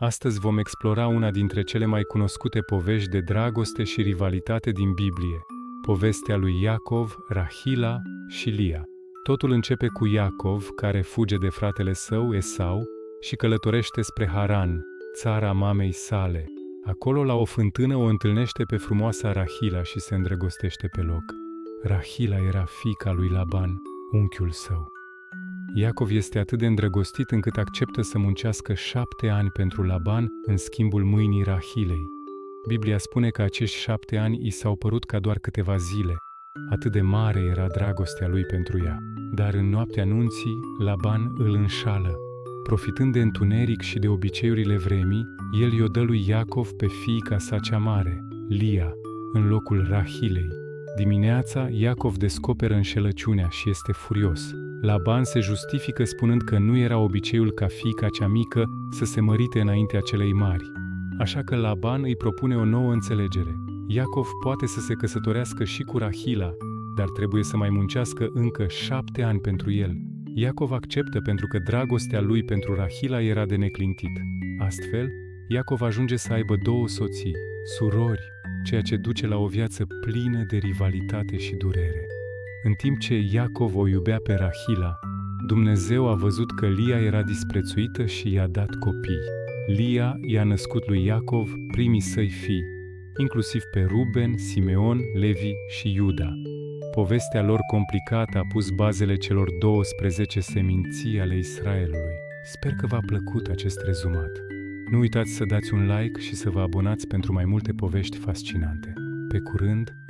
Astăzi vom explora una dintre cele mai cunoscute povești de dragoste și rivalitate din Biblie, povestea lui Iacov, Rahila și Lia. Totul începe cu Iacov, care fuge de fratele său, Esau, și călătorește spre Haran, țara mamei sale. Acolo, la o fântână, o întâlnește pe frumoasa Rahila și se îndrăgostește pe loc. Rahila era fiica lui Laban, unchiul său. Iacov este atât de îndrăgostit încât acceptă să muncească 7 ani pentru Laban în schimbul mâinii Rahilei. Biblia spune că acești 7 ani i s-au părut ca doar câteva zile. Atât de mare era dragostea lui pentru ea. Dar în noaptea nunții, Laban îl înșală. Profitând de întuneric și de obiceiurile vremii, el i-o dă lui Iacov pe fiica sa cea mare, Lia, în locul Rahilei. Dimineața, Iacov descoperă înșelăciunea și este furios. Laban se justifică spunând că nu era obiceiul ca fiica cea mică să se mărite înaintea celei mari. Așa că Laban îi propune o nouă înțelegere. Iacov poate să se căsătorească și cu Rahila, dar trebuie să mai muncească încă 7 ani pentru el. Iacov acceptă pentru că dragostea lui pentru Rahila era de neclintit. Astfel, Iacov ajunge să aibă 2 soții, surori, ceea ce duce la o viață plină de rivalitate și durere. În timp ce Iacov o iubea pe Rahila, Dumnezeu a văzut că Lia era disprețuită și i-a dat copii. Lia i-a născut lui Iacov primii săi fii, inclusiv pe Ruben, Simeon, Levi și Iuda. Povestea lor complicată a pus bazele celor 12 seminții ale Israelului. Sper că v-a plăcut acest rezumat. Nu uitați să dați un like și să vă abonați pentru mai multe povești fascinante. Pe curând!